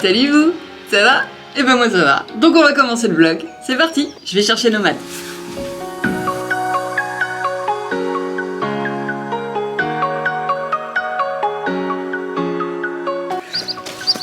Salut vous, ça va? Eh ben moi ça va. Donc on va commencer le vlog. C'est parti, je vais chercher Nomade.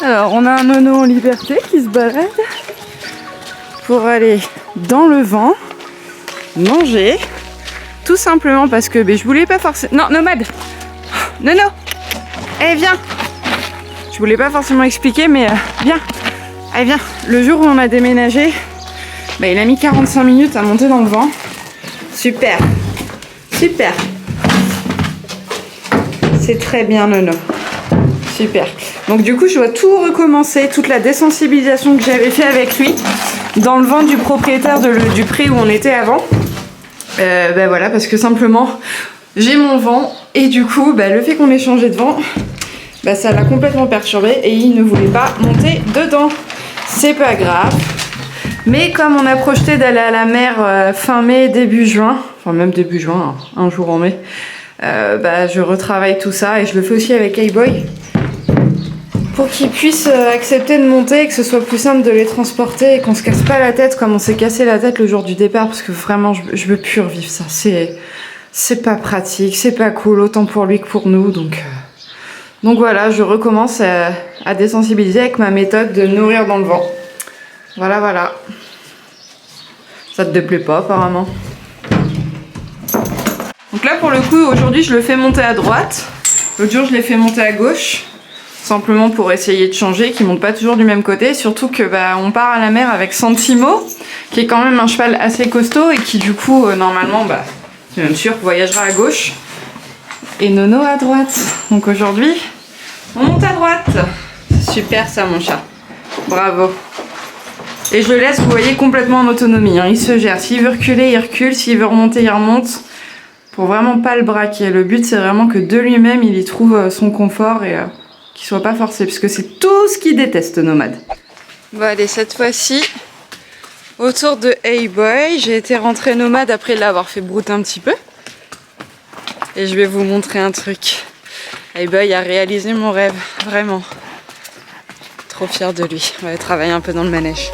Alors on a un nono en liberté qui se balade pour aller dans le vent manger. Tout simplement parce que je voulais pas forcément... Non, Nomade! Nono! Eh viens! Je voulais pas forcément expliquer mais viens! Allez viens! Le jour où on a déménagé, il a mis 45 minutes à monter dans le vent. Super! Super! C'est très bien Nono. Super. Donc du coup je dois tout recommencer, toute la désensibilisation que j'avais fait avec lui dans le vent du propriétaire du pré où on était avant. Voilà, parce que simplement j'ai mon vent et du coup le fait qu'on ait changé de vent, ça l'a complètement perturbé et il ne voulait pas monter dedans. C'est pas grave. Mais comme on a projeté d'aller à la mer fin mai, début juin, enfin même début juin, un jour en mai, je retravaille tout ça et je le fais aussi avec Hey-Boy pour qu'ils puissent accepter de monter et que ce soit plus simple de les transporter et qu'on se casse pas la tête comme on s'est cassé la tête le jour du départ, parce que vraiment je veux plus revivre ça. C'est pas pratique, c'est pas cool, autant pour lui que pour nous. Donc voilà, je recommence à désensibiliser avec ma méthode de nourrir dans le vent. Voilà. Ça te déplaît pas apparemment. Donc là pour le coup aujourd'hui je le fais monter à droite. L'autre jour je l'ai fait monter à gauche. Simplement pour essayer de changer, qui monte pas toujours du même côté, surtout que on part à la mer avec Santimo, qui est quand même un cheval assez costaud et qui du coup normalement, c'est même sûr, voyagera à gauche et Nono à droite. Donc aujourd'hui, on monte à droite. Super ça mon chat, bravo. Et je le laisse, vous voyez, complètement en autonomie, hein. Il se gère, s'il veut reculer, il recule, s'il veut remonter, il remonte, pour vraiment pas le braquer. Le but c'est vraiment que de lui-même, il y trouve son confort et qu'il soit pas forcé, puisque c'est tout ce qu'il déteste, Nomade. Bon allez, cette fois-ci, autour de Hey-Boy, j'ai été rentrer Nomade après l'avoir fait brouter un petit peu. Et je vais vous montrer un truc. Hey-Boy a réalisé mon rêve, vraiment. Trop fière de lui. On va travailler un peu dans le manège.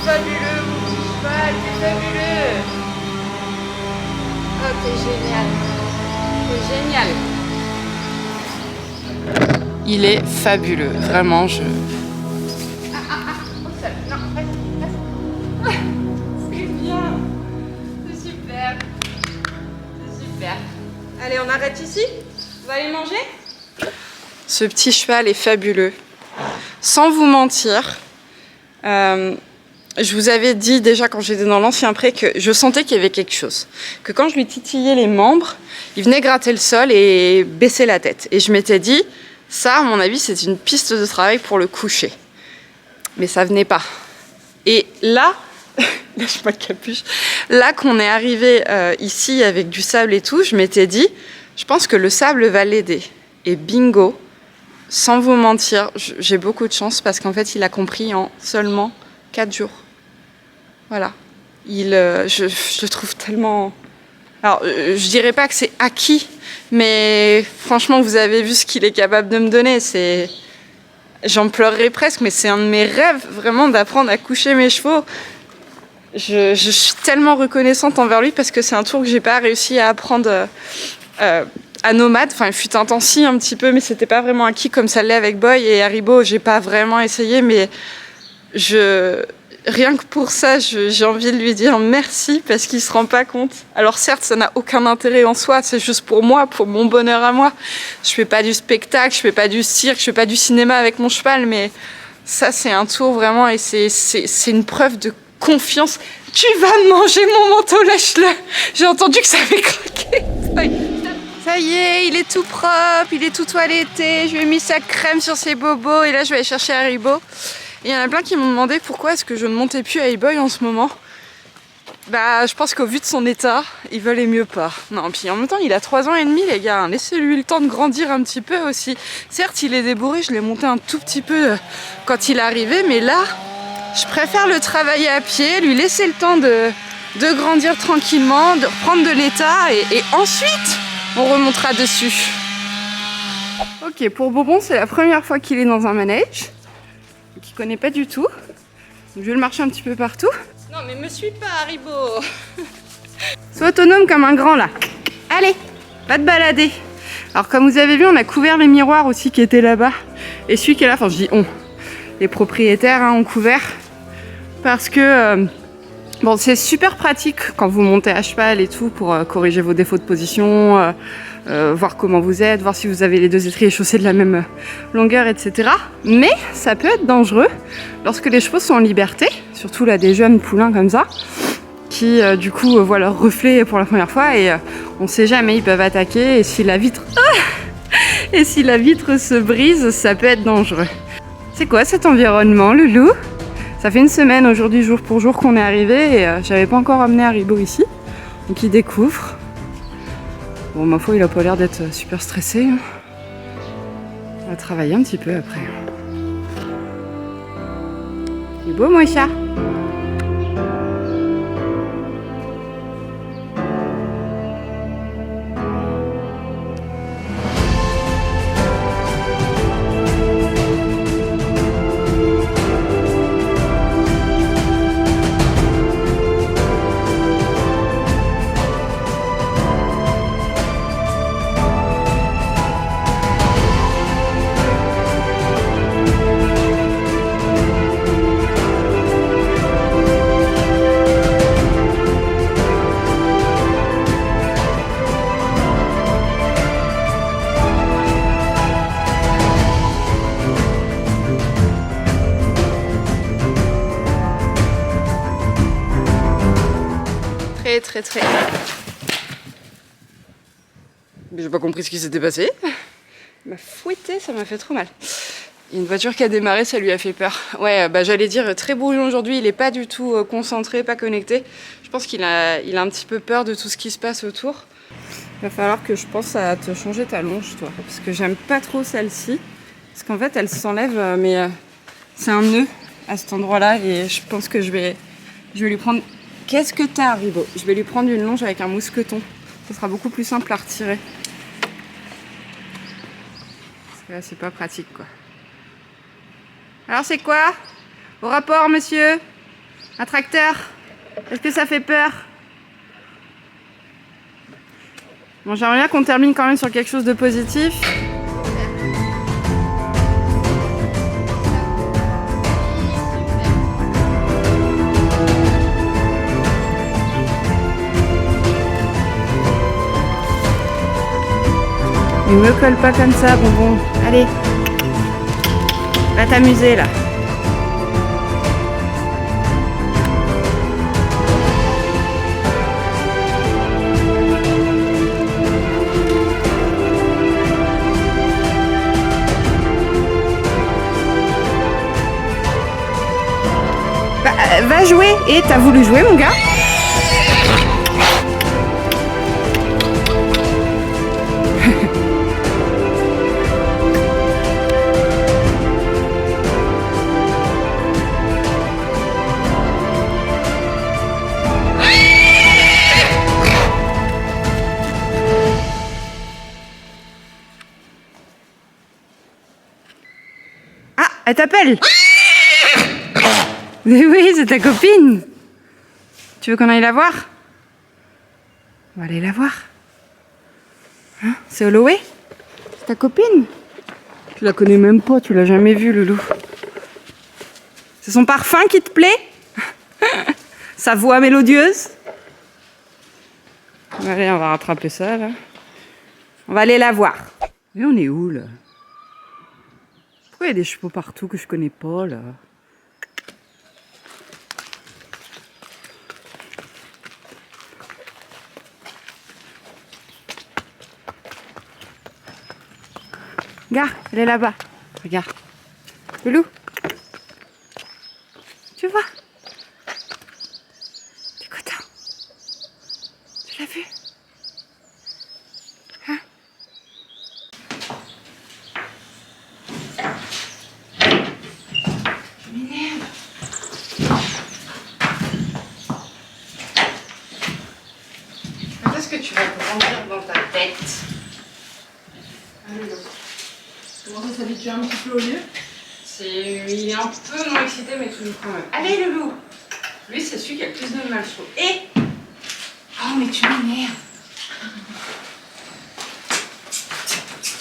fabuleux, mon petit cheval, t'es fabuleux. Oh, t'es génial. T'es génial. Il est fabuleux, vraiment, je... Oh, ça... Non, reste. C'est bien. C'est super. C'est super. Allez, on arrête ici? On va aller manger? Ce petit cheval est fabuleux. Sans vous mentir, je vous avais dit déjà quand j'étais dans l'ancien pré que je sentais qu'il y avait quelque chose. Que quand je lui titillais les membres, il venait gratter le sol et baisser la tête. Et je m'étais dit, ça, à mon avis, c'est une piste de travail pour le coucher. Mais ça venait pas. Et là, lâche-moi le capuche, là qu'on est arrivé ici avec du sable et tout, je m'étais dit, je pense que le sable va l'aider. Et bingo, sans vous mentir, j'ai beaucoup de chance parce qu'en fait, il a compris en seulement 4 jours. Voilà. Je le trouve tellement... Alors, je dirais pas que c'est acquis, mais franchement, vous avez vu ce qu'il est capable de me donner. J'en pleurerais presque, mais c'est un de mes rêves, vraiment, d'apprendre à coucher mes chevaux. Je suis tellement reconnaissante envers lui parce que c'est un tour que j'ai pas réussi à apprendre à Nomade. Enfin, il fut intensi un petit peu, mais c'était pas vraiment acquis comme ça l'est avec Boy et Haribo. J'ai pas vraiment essayé, mais rien que pour ça, j'ai envie de lui dire merci parce qu'il se rend pas compte. Alors certes, ça n'a aucun intérêt en soi, c'est juste pour moi, pour mon bonheur à moi. Je fais pas du spectacle, je fais pas du cirque, je fais pas du cinéma avec mon cheval, mais ça c'est un tour vraiment et c'est une preuve de confiance. Tu vas manger mon manteau, lâche-le. J'ai entendu que ça avait craqué. Ça y est, il est tout propre, il est tout toiletté. Je lui ai mis sa crème sur ses bobos et là je vais aller chercher Haribo. Il y en a plein qui m'ont demandé pourquoi est-ce que je ne montais plus à eBoy en ce moment. Bah, je pense qu'au vu de son état, il valait mieux pas. Non, puis en même temps, il a 3 ans et demi, les gars. Laissez-lui le temps de grandir un petit peu aussi. Certes, il est débourré, je l'ai monté un tout petit peu quand il est arrivé, mais là, je préfère le travailler à pied, lui laisser le temps de grandir tranquillement, de reprendre de l'état, et ensuite, on remontera dessus. Ok, pour Bobon, c'est la première fois qu'il est dans un manège. Qui connaît pas du tout. Donc je vais le marcher un petit peu partout. Non mais me suis pas, Haribo. Sois autonome comme un grand là. Allez, va te balader. Alors comme vous avez vu, on a couvert les miroirs aussi qui étaient là-bas. Et celui qui est là, enfin je dis on, les propriétaires ont couvert. Parce que bon, c'est super pratique quand vous montez à cheval et tout pour corriger vos défauts de position, voir comment vous êtes, voir si vous avez les 2 étriers chaussés de la même longueur, etc. Mais ça peut être dangereux lorsque les chevaux sont en liberté, surtout là des jeunes poulains comme ça, qui du coup voient leur reflet pour la première fois et on sait jamais, ils peuvent attaquer et si la vitre se brise, ça peut être dangereux. C'est quoi cet environnement, Loulou? Ça fait une semaine aujourd'hui, jour pour jour, qu'on est arrivé et j'avais pas encore amené Haribo ici. Donc il découvre. Bon, ma foi, il a pas l'air d'être super stressé. On va travailler un petit peu après. Il est beau, mon chat. Très. Mais j'ai pas compris ce qui s'était passé. Il m'a fouetté, ça m'a fait trop mal. Il y a une voiture qui a démarré, ça lui a fait peur. Ouais, bah j'allais dire très brouillon aujourd'hui, il est pas du tout concentré, pas connecté. Je pense qu'il a un petit peu peur de tout ce qui se passe autour. Il va falloir que je pense à te changer ta longe, toi. Parce que j'aime pas trop celle-ci. Parce qu'en fait, elle s'enlève, mais c'est un nœud à cet endroit-là. Et je pense que je vais lui prendre... Qu'est-ce que t'as, Haribo? Je vais lui prendre une longe avec un mousqueton. Ce sera beaucoup plus simple à retirer. Parce que là, c'est pas pratique, quoi. Alors, c'est quoi? Au rapport, monsieur? Un tracteur. Est-ce que ça fait peur? Bon, j'aimerais bien qu'on termine quand même sur quelque chose de positif. Il me colle pas comme ça, bonbon. Allez. Va t'amuser là. Va jouer. Et t'as voulu jouer, mon gars? Ah, elle t'appelle. Mais oui, c'est ta copine. Tu veux qu'on aille la voir? On va aller la voir. Hein? C'est Holloway? C'est ta copine? Tu la connais même pas, tu l'as jamais vue, Loulou. C'est son parfum qui te plaît? Sa voix mélodieuse? Allez, on va rattraper ça, là. On va aller la voir. Mais on est où, là? Pourquoi il y a des chevaux partout que je connais pas, là? Regarde, elle est là-bas. Regarde. Loulou. Tu vois? T'es content? Tu l'as vu? Hein? Tu m'énerves. Quand est-ce que tu vas grandir dans ta tête? Allez, comment ça s'habitue un petit peu au lieu? Il est un peu moins excité, mais toujours quand même. Allez, Loulou! Lui, c'est celui qui a le plus de mal, je trouve. Et... oh, mais tu m'énerves!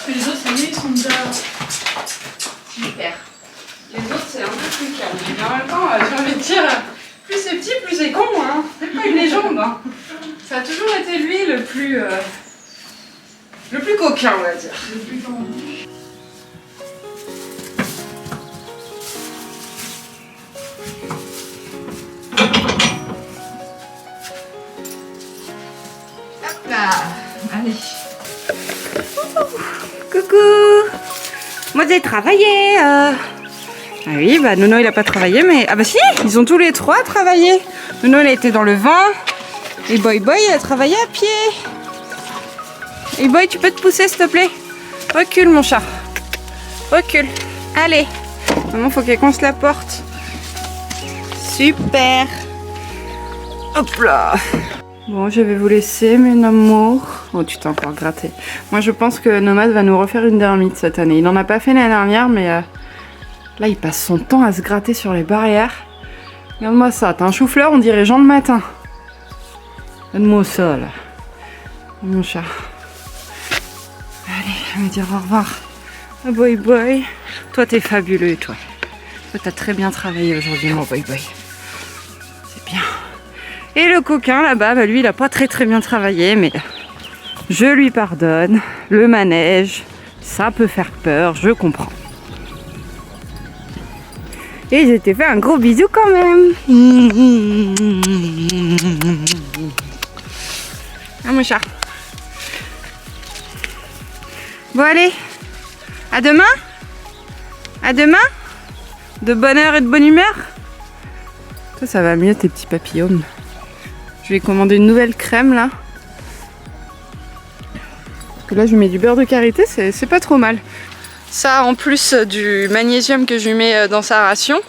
Les autres, ça y est, ils sont déjà... Super. Les autres, c'est un peu plus calme. Mais en même temps, j'ai envie de dire, plus c'est petit, plus c'est con, hein. C'est pas une légende, hein. Ça a toujours été lui le plus coquin, on va dire. Le plus tendu. Hop là. Allez. Coucou. Moi j'ai travaillé. Ah oui, bah Nono il a pas travaillé, mais... ah bah si, ils ont tous les trois travaillé. Nono il a été dans le vent. Et Boy Boy il a travaillé à pied. Et Boy, tu peux te pousser s'il te plaît? Recule mon chat. Recule. Allez. Maman, faut qu'elle conce la porte. Super. Hop là. Bon, je vais vous laisser, mes amours. Oh, tu t'es encore gratté. Moi, je pense que Nomad va nous refaire une dermite cette année. Il n'en a pas fait l'année dernière, mais là, il passe son temps à se gratter sur les barrières. Regarde-moi ça. T'as un chou-fleur, on dirait Jean le matin. Donne-moi ça, là. Mon chat. Allez, on va dire au revoir. Oh, Boy Boy. Toi, t'es fabuleux, toi. Toi, t'as très bien travaillé aujourd'hui, mon Boy Boy. C'est bien. Et le coquin là-bas, bah, lui il a pas très bien travaillé, mais je lui pardonne. Le manège, ça peut faire peur, je comprends. Et je t'ai fait un gros bisou quand même. Ah mon chat. Bon allez, à demain. À demain. De bonne heure et de bonne humeur. Toi ça va mieux tes petits papillons. Je vais commander une nouvelle crème là. Parce que là je lui mets du beurre de karité, c'est pas trop mal. Ça en plus du magnésium que je lui mets dans sa ration.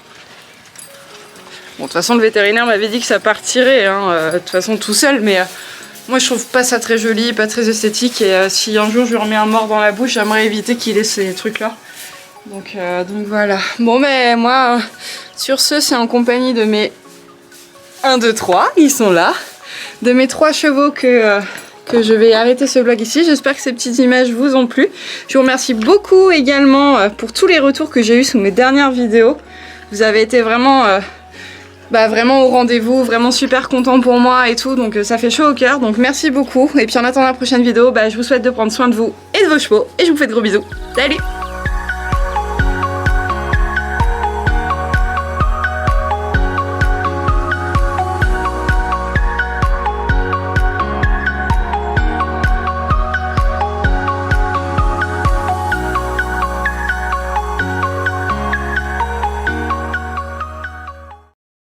Bon de toute façon le vétérinaire m'avait dit que ça partirait de toute façon tout seul, mais moi je trouve pas ça très joli, pas très esthétique, et si un jour je lui remets un mort dans la bouche, j'aimerais éviter qu'il ait ces trucs là. Donc voilà. Bon mais moi sur ce c'est en compagnie de mes 1, 2, 3, ils sont là. De mes 3 chevaux que je vais arrêter ce vlog ici. J'espère que ces petites images vous ont plu. Je vous remercie beaucoup également pour tous les retours que j'ai eu sous mes dernières vidéos. Vous avez été vraiment, vraiment au rendez-vous, vraiment super contents pour moi et tout. Donc ça fait chaud au cœur. Donc merci beaucoup. Et puis en attendant la prochaine vidéo, je vous souhaite de prendre soin de vous et de vos chevaux. Et je vous fais de gros bisous. Salut!